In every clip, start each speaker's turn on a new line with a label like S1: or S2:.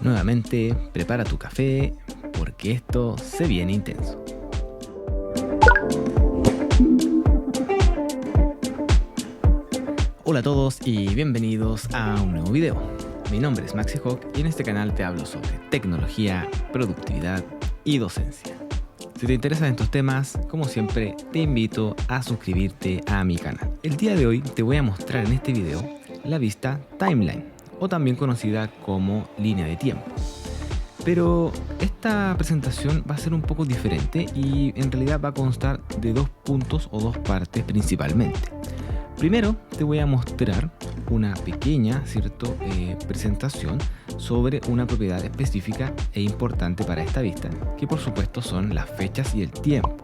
S1: Nuevamente, prepara tu café porque esto se viene intenso. Hola a todos y bienvenidos a un nuevo video. Mi nombre es Maxi Hawk y en este canal te hablo sobre tecnología, productividad y docencia. Si te interesan estos temas, como siempre, te invito a suscribirte a mi canal. El día de hoy te voy a mostrar en este video la vista Timeline, o también conocida como línea de tiempo. Pero esta presentación va a ser un poco diferente y en realidad va a constar de dos puntos o dos partes principalmente. Primero te voy a mostrar una pequeña presentación sobre una propiedad específica e importante para esta vista, que por supuesto son las fechas y el tiempo.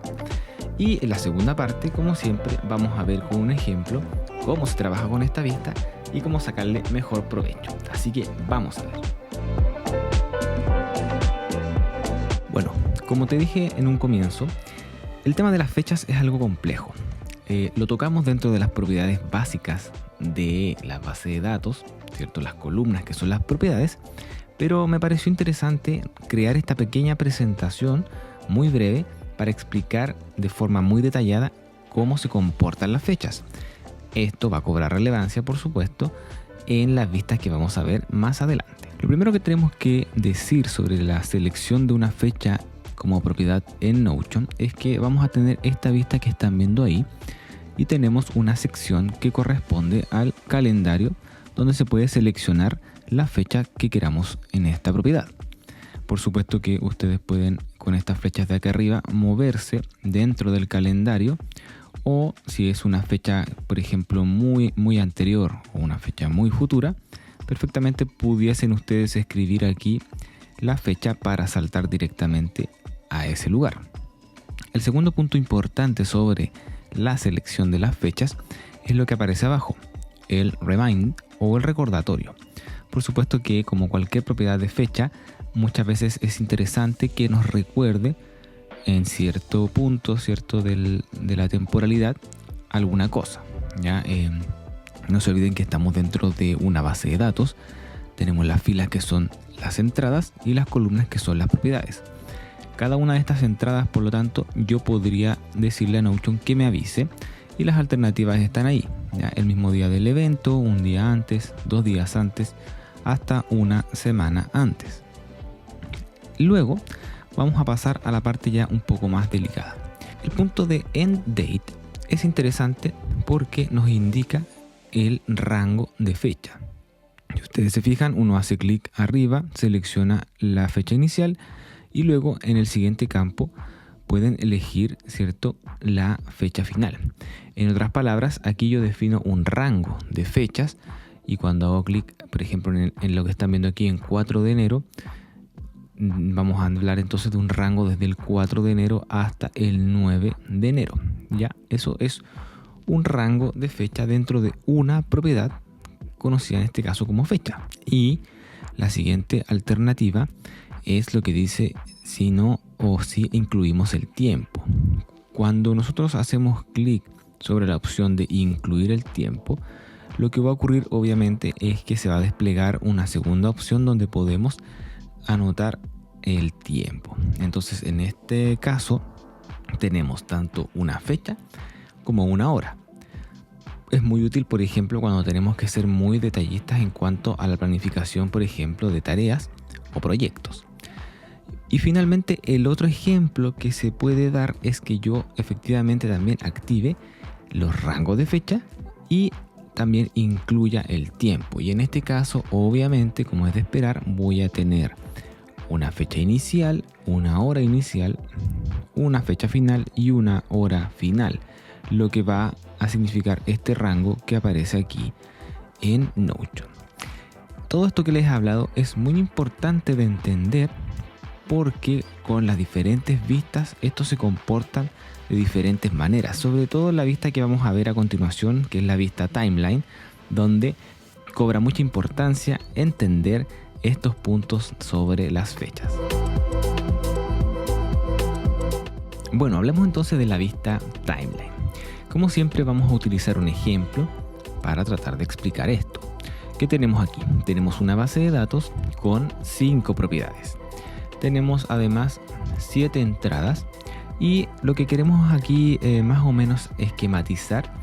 S1: Y en la segunda parte, como siempre, vamos a ver con un ejemplo cómo se trabaja con esta vista y cómo sacarle mejor provecho. Así que vamos a ver. Bueno, como te dije en un comienzo, el tema de las fechas es algo complejo. Lo tocamos dentro de las propiedades básicas de la base de datos, ¿cierto? Las columnas que son las propiedades, pero me pareció interesante crear esta pequeña presentación muy breve para explicar de forma muy detallada cómo se comportan las fechas. Esto va a cobrar relevancia, por supuesto, en las vistas que vamos a ver más adelante. Lo primero que tenemos que decir sobre la selección de una fecha como propiedad en Notion es que vamos a tener esta vista que están viendo ahí y tenemos una sección que corresponde al calendario donde se puede seleccionar la fecha que queramos en esta propiedad. Por supuesto que ustedes pueden con estas flechas de acá arriba moverse dentro del calendario, o si es una fecha, por ejemplo, muy anterior o una fecha muy futura, perfectamente pudiesen ustedes escribir aquí la fecha para saltar directamente a ese lugar. El segundo punto importante sobre la selección de las fechas es lo que aparece abajo, el remind o el recordatorio. Por supuesto que, como cualquier propiedad de fecha, muchas veces es interesante que nos recuerde en cierto punto, de la temporalidad alguna cosa. ¿Ya? No se olviden que estamos dentro de una base de datos. Tenemos las filas que son las entradas y las columnas que son las propiedades. Cada una de estas entradas, por lo tanto, yo podría decirle a Notion que me avise y las alternativas están ahí. ¿Ya? El mismo día del evento, un día antes, 2 días antes, hasta una semana antes. Luego vamos a pasar a la parte ya un poco más delicada. El punto de end date es interesante porque nos indica el rango de fecha. Si ustedes se fijan, uno hace clic arriba, selecciona la fecha inicial y luego en el siguiente campo pueden elegir, la fecha final. En otras palabras, aquí yo defino un rango de fechas y cuando hago clic, por ejemplo, en lo que están viendo aquí en 4 de enero, vamos a hablar entonces de un rango desde el 4 de enero hasta el 9 de enero. Ya, eso es un rango de fecha dentro de una propiedad conocida en este caso como fecha. Y la siguiente alternativa es lo que dice si no o si incluimos el tiempo. Cuando nosotros hacemos clic sobre la opción de incluir el tiempo, lo que va a ocurrir obviamente es que se va a desplegar una segunda opción donde podemos anotar el tiempo. Entonces en este caso tenemos tanto una fecha como una hora. Es muy útil, por ejemplo, cuando tenemos que ser muy detallistas en cuanto a la planificación, por ejemplo, de tareas o proyectos. Y finalmente el otro ejemplo que se puede dar es que yo efectivamente también active los rangos de fecha y también incluya el tiempo. Y en este caso, obviamente, como es de esperar, voy a tener una fecha inicial, una hora inicial, una fecha final y una hora final, lo que va a significar este rango que aparece aquí en Notion. Todo esto que les he hablado es muy importante de entender porque con las diferentes vistas estos se comportan de diferentes maneras, sobre todo la vista que vamos a ver a continuación, que es la vista Timeline, donde cobra mucha importancia entender estos puntos sobre las fechas. Bueno, hablemos entonces de la vista Timeline. Como siempre vamos a utilizar un ejemplo para tratar de explicar esto. ¿Qué tenemos aquí? Tenemos una base de datos con 5 propiedades. Tenemos además 7 entradas y lo que queremos aquí más o menos esquematizar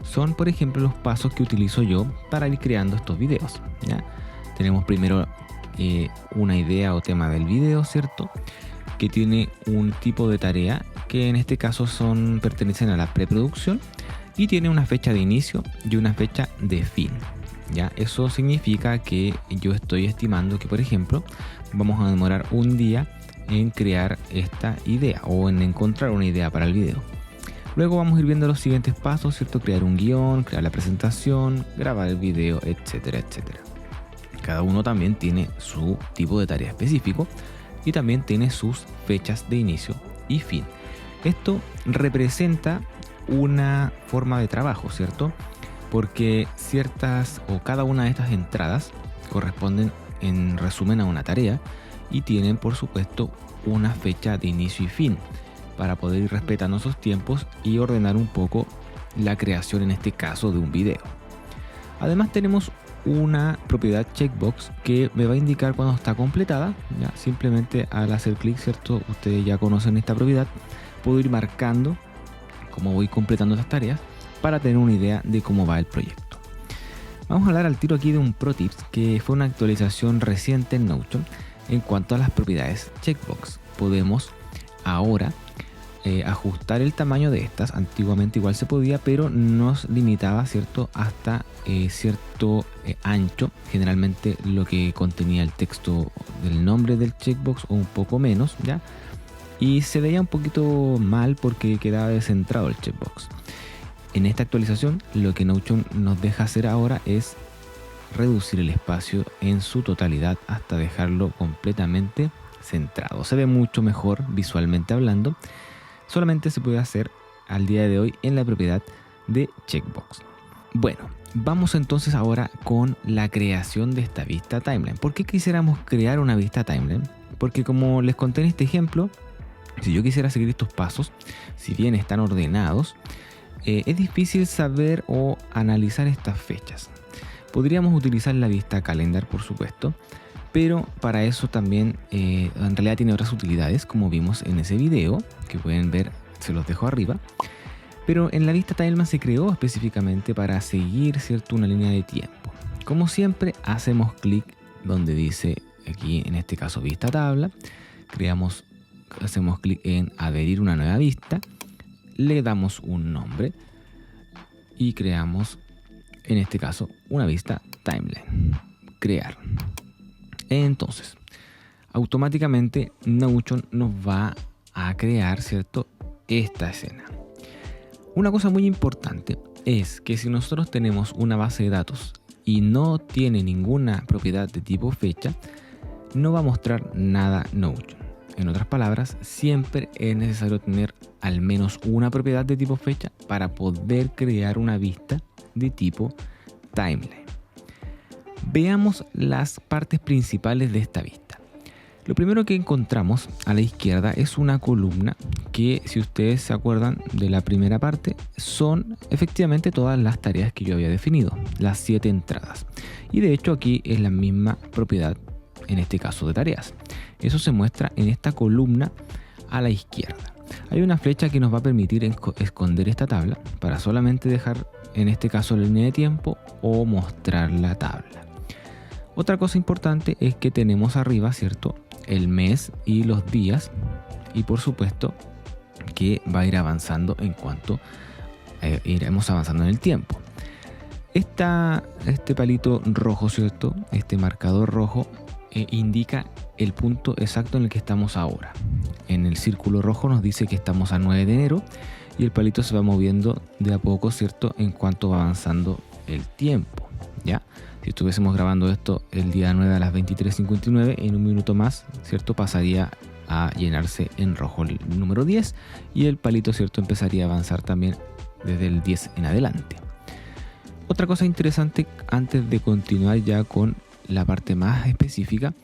S1: son, por ejemplo, los pasos que utilizo yo para ir creando estos videos, ¿ya? Tenemos primero una idea o tema del video, ¿cierto? Que tiene un tipo de tarea que en este caso pertenecen a la preproducción y tiene una fecha de inicio y una fecha de fin, ¿ya? Eso significa que yo estoy estimando que, por ejemplo, vamos a demorar un día en crear esta idea o en encontrar una idea para el video. Luego vamos a ir viendo los siguientes pasos, ¿cierto? Crear un guión, crear la presentación, grabar el video, etcétera, etcétera. Cada uno también tiene su tipo de tarea específico y también tiene sus fechas de inicio y fin. Esto representa una forma de trabajo, ¿cierto? Porque ciertas o cada una de estas entradas corresponden en resumen a una tarea y tienen, por supuesto, una fecha de inicio y fin para poder ir respetando esos tiempos y ordenar un poco la creación, en este caso, de un video. Además tenemos una propiedad checkbox que me va a indicar cuando está completada. Ya, simplemente al hacer clic, ¿cierto? Ustedes ya conocen esta propiedad. Puedo ir marcando cómo voy completando las tareas para tener una idea de cómo va el proyecto. Vamos a hablar al tiro aquí de un Pro Tips que fue una actualización reciente en Notion en cuanto a las propiedades checkbox. Podemos ahora ajustar el tamaño de estas. Antiguamente igual se podía, pero nos limitaba, ¿cierto? Hasta cierto ancho, generalmente lo que contenía el texto del nombre del checkbox o un poco menos, ¿ya? Y se veía un poquito mal porque quedaba descentrado el checkbox. En esta actualización lo que Notion nos deja hacer ahora es reducir el espacio en su totalidad hasta dejarlo completamente centrado. Se ve mucho mejor visualmente hablando. Solamente se puede hacer al día de hoy en la propiedad de checkbox. Bueno, vamos entonces ahora con la creación de esta vista timeline. ¿Por qué quisiéramos crear una vista timeline? Porque como les conté en este ejemplo, si yo quisiera seguir estos pasos, si bien están ordenados, es difícil saber o analizar estas fechas. Podríamos utilizar la vista calendar, por supuesto, pero para eso también en realidad tiene otras utilidades, como vimos en ese video, que pueden ver, se los dejo arriba. Pero en la vista timeline se creó específicamente para seguir, ¿cierto?, una línea de tiempo. Como siempre, hacemos clic donde dice, aquí en este caso, vista tabla. Hacemos clic en adherir una nueva vista. Le damos un nombre y creamos, en este caso, una vista timeline. Crear. Entonces, automáticamente Notion nos va a crear, ¿cierto?, esta escena. Una cosa muy importante es que si nosotros tenemos una base de datos y no tiene ninguna propiedad de tipo fecha, no va a mostrar nada Notion. En otras palabras, siempre es necesario tener al menos una propiedad de tipo fecha para poder crear una vista de tipo timeline. Veamos las partes principales de esta vista. Lo primero que encontramos a la izquierda es una columna que, si ustedes se acuerdan de la primera parte, son efectivamente todas las tareas que yo había definido, las 7 entradas. Y de hecho aquí es la misma propiedad, en este caso de tareas. Eso se muestra en esta columna a la izquierda. Hay una flecha que nos va a permitir esconder esta tabla para solamente dejar, en este caso, la línea de tiempo o mostrar la tabla. Otra cosa importante es que tenemos arriba, ¿cierto?, el mes y los días, y por supuesto que va a ir avanzando en cuanto iremos avanzando en el tiempo. Este palito rojo, ¿cierto?, este marcador rojo indica el punto exacto en el que estamos ahora. En el círculo rojo nos dice que estamos a 9 de enero y el palito se va moviendo de a poco, ¿cierto?, en cuanto va avanzando el tiempo, ¿ya? Si estuviésemos grabando esto el día 9 a las 23:59, en un minuto más, ¿cierto?, pasaría a llenarse en rojo el número 10 y el palito, ¿cierto?, empezaría a avanzar también desde el 10 en adelante. Otra cosa interesante antes de continuar ya con la parte más específica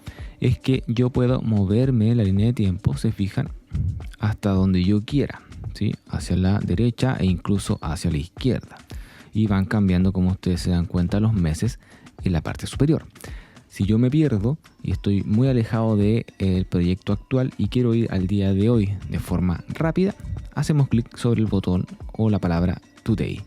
S1: es que yo puedo moverme la línea de tiempo, se fijan, hasta donde yo quiera, ¿sí?, hacia la derecha e incluso hacia la izquierda. Y van cambiando, como ustedes se dan cuenta, los meses en la parte superior. Si yo me pierdo y estoy muy alejado del proyecto actual y quiero ir al día de hoy de forma rápida, hacemos clic sobre el botón o la palabra Today.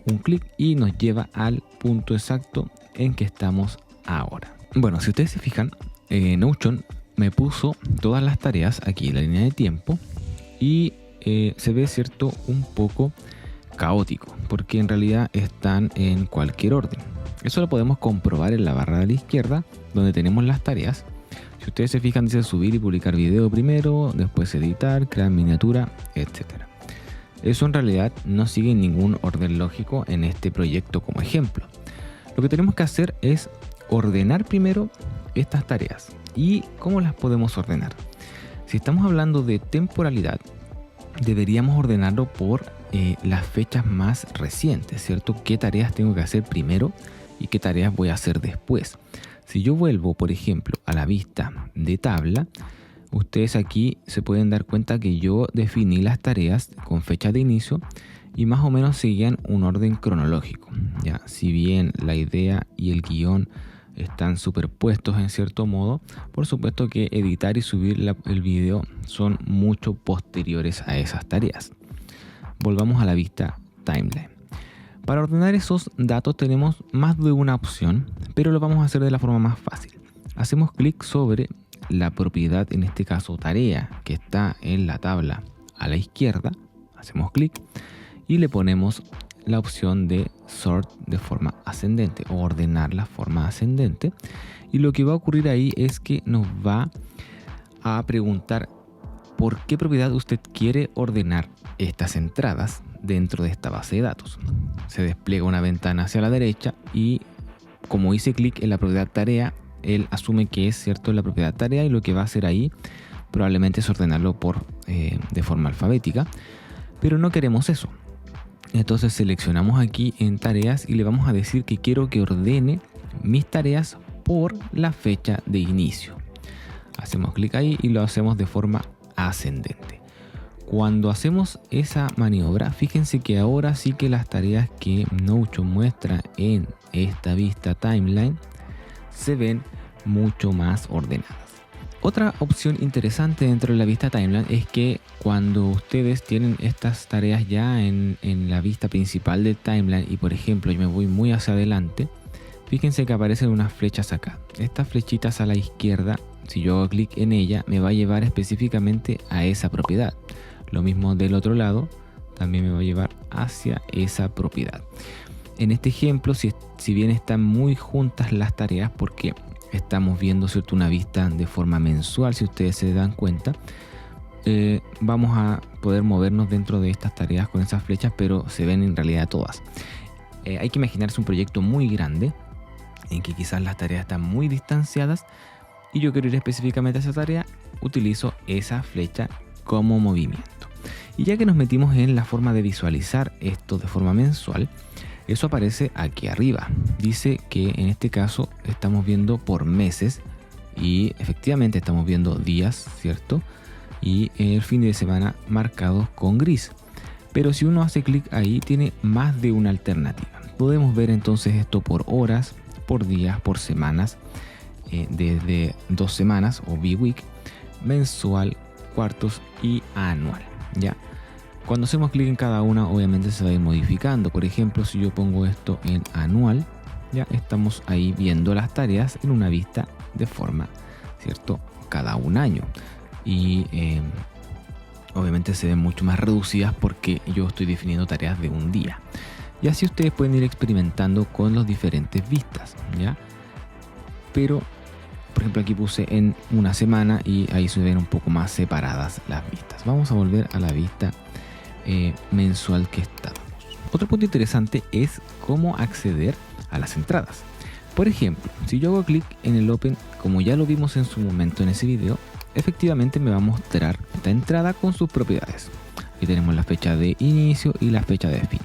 S1: Un clic y nos lleva al punto exacto en que estamos ahora. Bueno, si ustedes se fijan, Notion me puso todas las tareas aquí en la línea de tiempo y se ve, cierto, un poco caótico porque en realidad están en cualquier orden. Eso lo podemos comprobar en la barra de la izquierda donde tenemos las tareas. Si ustedes se fijan, dice subir y publicar video primero, después editar, crear miniatura, etc. Eso en realidad no sigue ningún orden lógico en este proyecto como ejemplo. Lo que tenemos que hacer es ordenar primero estas tareas. ¿Y cómo las podemos ordenar? Si estamos hablando de temporalidad, deberíamos ordenarlo por las fechas más recientes, ¿cierto? ¿Qué tareas tengo que hacer primero y qué tareas voy a hacer después? Si yo vuelvo, por ejemplo, a la vista de tabla, ustedes aquí se pueden dar cuenta que yo definí las tareas con fecha de inicio y más o menos seguían un orden cronológico. Ya, si bien la idea y el guión están superpuestos en cierto modo, por supuesto que editar y subir el video son mucho posteriores a esas tareas. Volvamos a la vista timeline. Para ordenar esos datos tenemos más de una opción, pero lo vamos a hacer de la forma más fácil. Hacemos clic sobre la propiedad, en este caso tarea, que está en la tabla a la izquierda. Hacemos clic y le ponemos la opción de sort de forma ascendente o ordenar la forma ascendente, y lo que va a ocurrir ahí es que nos va a preguntar por qué propiedad usted quiere ordenar estas entradas dentro de esta base de datos. Se despliega una ventana hacia la derecha y como hice clic en la propiedad tarea, él asume que es, cierto, la propiedad tarea, y lo que va a hacer ahí probablemente es ordenarlo de forma alfabética, pero no queremos eso. Entonces seleccionamos aquí en tareas y le vamos a decir que quiero que ordene mis tareas por la fecha de inicio. Hacemos clic ahí y lo hacemos de forma ascendente. Cuando hacemos esa maniobra, fíjense que ahora sí que las tareas que Notion muestra en esta vista timeline se ven mucho más ordenadas. Otra opción interesante dentro de la vista timeline es que cuando ustedes tienen estas tareas ya en la vista principal del timeline y por ejemplo yo me voy muy hacia adelante, fíjense que aparecen unas flechas acá. Estas flechitas a la izquierda, si yo hago clic en ella, me va a llevar específicamente a esa propiedad. Lo mismo del otro lado, también me va a llevar hacia esa propiedad. En este ejemplo, si bien están muy juntas las tareas, porque estamos viendo, ¿cierto?, una vista de forma mensual, si ustedes se dan cuenta, vamos a poder movernos dentro de estas tareas con esas flechas, pero se ven en realidad todas. Hay que imaginarse un proyecto muy grande en que quizás las tareas están muy distanciadas y yo quiero ir específicamente a esa tarea, utilizo esa flecha como movimiento. Y ya que nos metimos en la forma de visualizar esto de forma mensual, eso aparece aquí arriba. Dice que en este caso estamos viendo por meses y efectivamente estamos viendo días, ¿cierto? Y el fin de semana marcados con gris. Pero si uno hace clic ahí, tiene más de una alternativa. Podemos ver entonces esto por horas, por días, por semanas, desde 2 semanas o B-Week, mensual, cuartos y anual, ¿ya? Cuando hacemos clic en cada una, obviamente se va a ir modificando. Por ejemplo, si yo pongo esto en anual, ya estamos ahí viendo las tareas en una vista de forma, ¿cierto?, cada un año. Y obviamente se ven mucho más reducidas porque yo estoy definiendo tareas de un día. Y así ustedes pueden ir experimentando con las diferentes vistas, ¿ya? Pero, por ejemplo, aquí puse en una semana y ahí se ven un poco más separadas las vistas. Vamos a volver a la vista mensual que estábamos. Otro punto interesante es cómo acceder a las entradas. Por ejemplo, si yo hago clic en el Open, como ya lo vimos en su momento en ese video, efectivamente me va a mostrar esta entrada con sus propiedades. Aquí tenemos la fecha de inicio y la fecha de fin.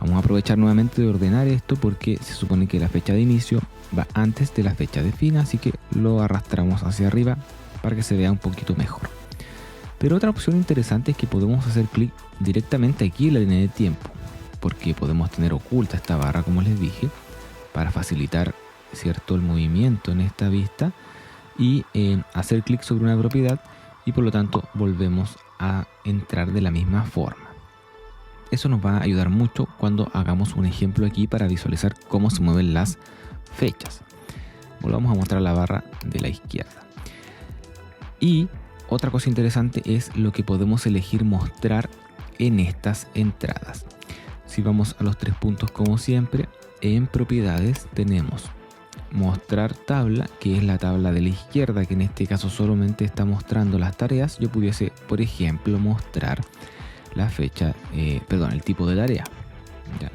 S1: Vamos a aprovechar nuevamente de ordenar esto porque se supone que la fecha de inicio va antes de la fecha de fin, así que lo arrastramos hacia arriba para que se vea un poquito mejor. Pero otra opción interesante es que podemos hacer clic directamente aquí en la línea de tiempo, porque podemos tener oculta esta barra, como les dije, para facilitar, ¿cierto?, el movimiento en esta vista y hacer clic sobre una propiedad y por lo tanto volvemos a entrar de la misma forma. Eso nos va a ayudar mucho cuando hagamos un ejemplo aquí para visualizar cómo se mueven las fechas. Volvamos a mostrar la barra de la izquierda. Y otra cosa interesante es lo que podemos elegir mostrar en estas entradas. Si vamos a los 3 puntos como siempre, en propiedades tenemos mostrar tabla, que es la tabla de la izquierda, que en este caso solamente está mostrando las tareas. Yo pudiese, por ejemplo, mostrar la fecha, el tipo de tarea. ¿Ya?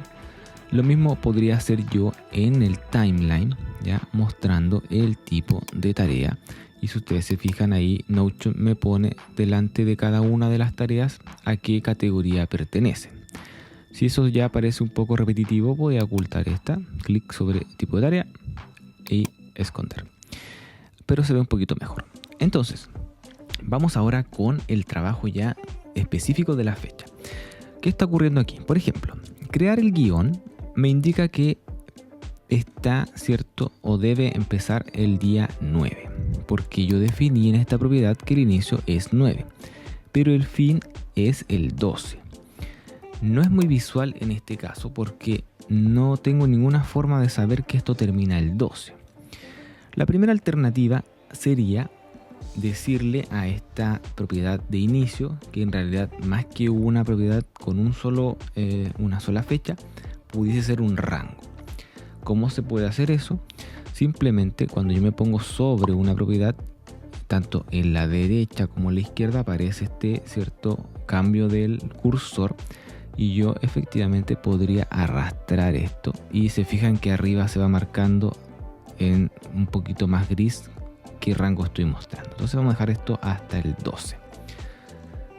S1: Lo mismo podría hacer yo en el timeline, ¿ya?, mostrando el tipo de tarea. Y si ustedes se fijan ahí, Notion me pone delante de cada una de las tareas a qué categoría pertenece. Si eso ya parece un poco repetitivo, voy a ocultar esta, clic sobre tipo de tarea y esconder. Pero se ve un poquito mejor. Entonces, vamos ahora con el trabajo ya específico de la fecha. ¿Qué está ocurriendo aquí? Por ejemplo, crear el guión me indica que está, ¿cierto?, o debe empezar el día 9, porque yo definí en esta propiedad que el inicio es 9, pero el fin es el 12. No es muy visual en este caso porque no tengo ninguna forma de saber que esto termina el 12. La primera alternativa sería decirle a esta propiedad de inicio, que en realidad más que una propiedad con una sola fecha, pudiese ser un rango. ¿Cómo se puede hacer eso? Simplemente cuando yo me pongo sobre una propiedad, tanto en la derecha como en la izquierda aparece este cierto cambio del cursor y yo efectivamente podría arrastrar esto y se fijan que arriba se va marcando en un poquito más gris qué rango estoy mostrando. Entonces vamos a dejar esto hasta el 12.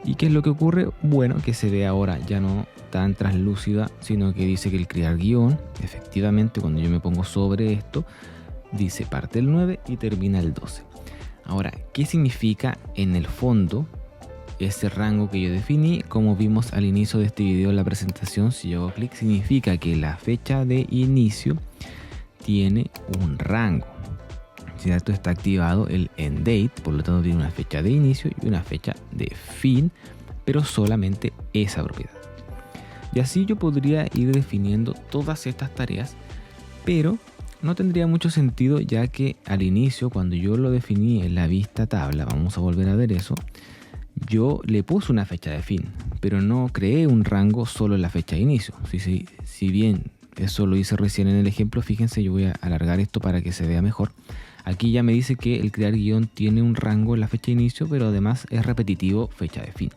S1: ¿Y qué es lo que ocurre? Bueno, que se ve ahora ya no tan translúcida, sino que dice que el crear guión, efectivamente cuando yo me pongo sobre esto, dice parte el 9 y termina el 12. Ahora, ¿qué significa en el fondo ese rango que yo definí? Como vimos al inicio de este video en la presentación, si yo hago clic, significa que la fecha de inicio tiene un rango. ¿Cierto? Está activado el end date, por lo tanto tiene una fecha de inicio y una fecha de fin, pero solamente esa propiedad. Y así yo podría ir definiendo todas estas tareas, pero no tendría mucho sentido, ya que al inicio, cuando yo lo definí en la vista tabla, vamos a volver a ver eso, yo le puse una fecha de fin, pero no creé un rango solo en la fecha de inicio. Si bien eso lo hice recién en el ejemplo, fíjense, yo voy a alargar esto para que se vea mejor. Aquí ya me dice que el crear guión tiene un rango en la fecha de inicio, pero además es repetitivo fecha de fin.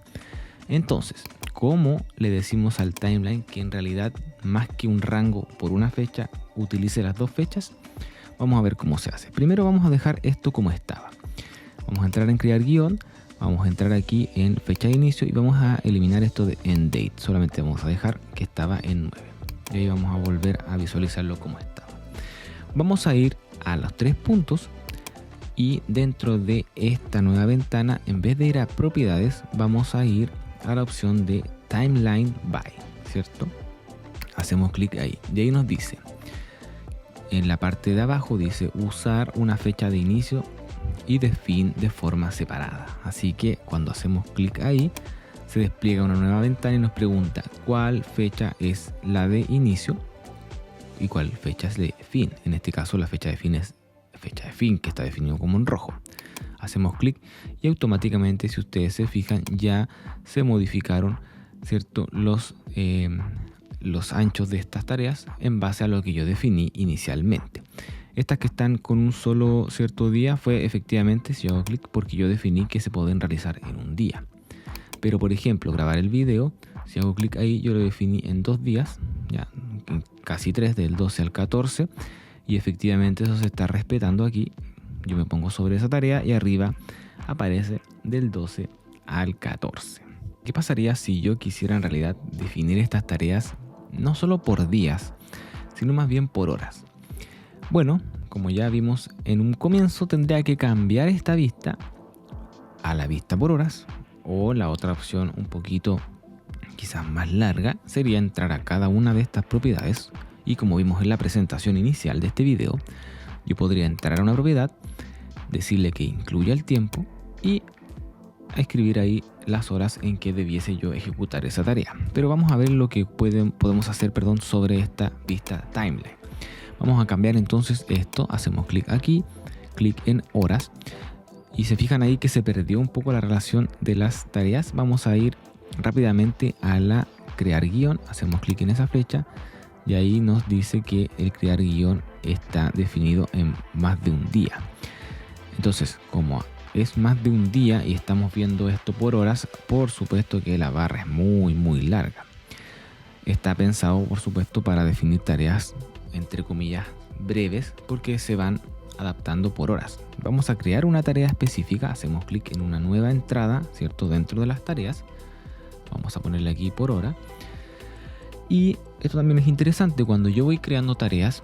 S1: Entonces, ¿cómo le decimos al timeline que en realidad más que un rango por una fecha utilice las dos fechas? Vamos a ver cómo se hace. Primero vamos a dejar esto como estaba. Vamos a entrar en crear guión, vamos a entrar aquí en fecha de inicio y vamos a eliminar esto de end date. Solamente vamos a dejar que estaba en 9. Y ahí vamos a volver a visualizarlo como estaba. Vamos a ir a los 3 puntos y dentro de esta nueva ventana, en vez de ir a propiedades, vamos a ir a la opción de timeline by, ¿cierto? Hacemos clic ahí y ahí nos dice, en la parte de abajo dice usar una fecha de inicio y de fin de forma separada. Así que cuando hacemos clic ahí, se despliega una nueva ventana y nos pregunta cuál fecha es la de inicio y cuál fecha es de fin. En este caso la fecha de fin es fecha de fin, que está definido como en rojo. Hacemos clic y automáticamente, si ustedes se fijan, ya se modificaron, ¿cierto?, los anchos de estas tareas en base a lo que yo definí inicialmente. Estas que están con un solo cierto día fue efectivamente, si yo hago clic, porque yo definí que se pueden realizar en un día. Pero por ejemplo, grabar el video, si hago clic ahí, yo lo definí en 2 días, ya casi 3, del 12 al 14, y efectivamente eso se está respetando aquí. Yo me pongo sobre esa tarea y arriba aparece del 12 al 14. ¿Qué pasaría si yo quisiera en realidad definir estas tareas no solo por días, sino más bien por horas? Bueno, como ya vimos en un comienzo, tendría que cambiar esta vista a la vista por horas, o la otra opción un poquito quizás más larga sería entrar a cada una de estas propiedades Y como vimos en la presentación inicial de este video, yo podría entrar a una propiedad, decirle que incluya el tiempo y escribir ahí las horas en que debiese yo ejecutar esa tarea. Pero vamos a ver lo que podemos hacer sobre esta vista timeline. Vamos a cambiar entonces esto, hacemos clic aquí, clic en horas, y se fijan ahí que se perdió un poco la relación de las tareas. Vamos a ir rápidamente a la crear guión, hacemos clic en esa flecha y ahí nos dice que el crear guión está definido en más de un día. Entonces, como es más de un día y estamos viendo esto por horas, por supuesto que la barra es muy larga. Está pensado, por supuesto, para definir tareas entre comillas breves, porque se van adaptando por horas. Vamos a crear una tarea específica, hacemos clic en una nueva entrada, ¿cierto? Dentro de las tareas, vamos a ponerle aquí por hora. Y esto también es interesante cuando yo voy creando tareas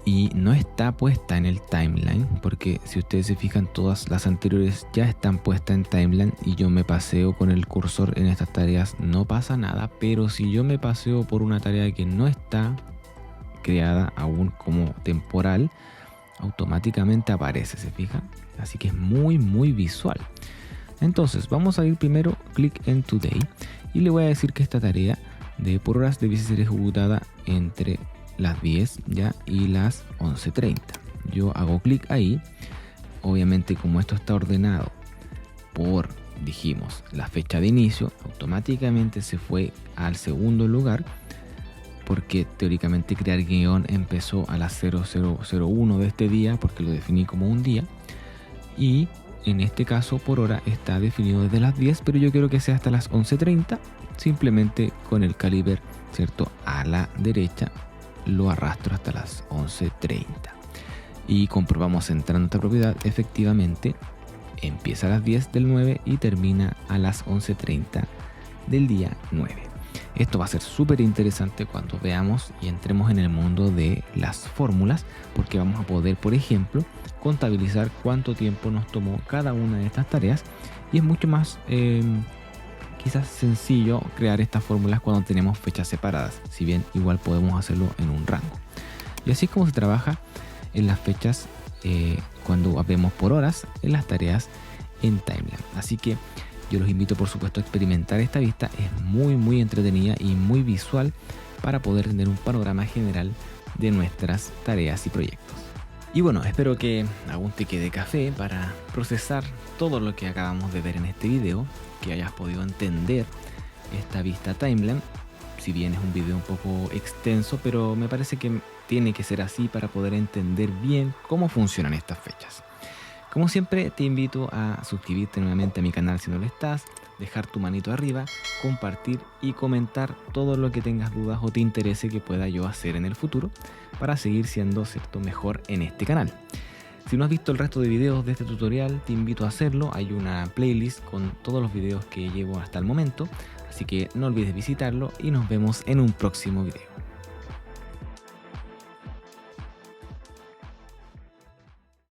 S1: y no está puesta en el timeline, porque si ustedes se fijan, todas las anteriores ya están puestas en timeline y yo me paseo con el cursor en estas tareas, no pasa nada. Pero si yo me paseo por una tarea que no está creada aún como temporal, automáticamente aparece, ¿se fijan? Así que es muy visual. Entonces vamos a ir primero, clic en Today, y le voy a decir que esta tarea de por horas debiese ser ejecutada entre las 10 ya y las 11:30. Yo hago clic ahí. Obviamente, como esto está ordenado por, dijimos, la fecha de inicio, automáticamente se fue al segundo lugar, porque teóricamente crear guión empezó a las 0001 de este día, porque lo definí como un día, y en este caso por hora está definido desde las 10, pero yo quiero que sea hasta las 11:30. Simplemente con el caliper, ¿cierto?, a la derecha lo arrastro hasta las 11:30 y comprobamos entrando a esta propiedad, efectivamente empieza a las 10 del 9 y termina a las 11:30 del día 9. Esto va a ser súper interesante cuando veamos y entremos en el mundo de las fórmulas, porque vamos a poder, por ejemplo, contabilizar cuánto tiempo nos tomó cada una de estas tareas, y es mucho más quizás sencillo crear estas fórmulas cuando tenemos fechas separadas, si bien igual podemos hacerlo en un rango. Y así es como se trabaja en las fechas cuando vemos por horas en las tareas en timeline. Así que yo los invito, por supuesto, a experimentar esta vista. Es muy entretenida y muy visual para poder tener un panorama general de nuestras tareas y proyectos. Y bueno, espero que aún te quede café para procesar todo lo que acabamos de ver en este video, que hayas podido entender esta vista timeline. Si bien es un video un poco extenso, pero me parece que tiene que ser así para poder entender bien cómo funcionan estas fechas. Como siempre, te invito a suscribirte nuevamente a mi canal si no lo estás, dejar tu manito arriba, compartir y comentar todo lo que tengas dudas o te interese que pueda yo hacer en el futuro para seguir siendo, ¿cierto?, mejor en este canal. Si no has visto el resto de videos de este tutorial, te invito a hacerlo. Hay una playlist con todos los videos que llevo hasta el momento, así que no olvides visitarlo y nos vemos en un próximo video.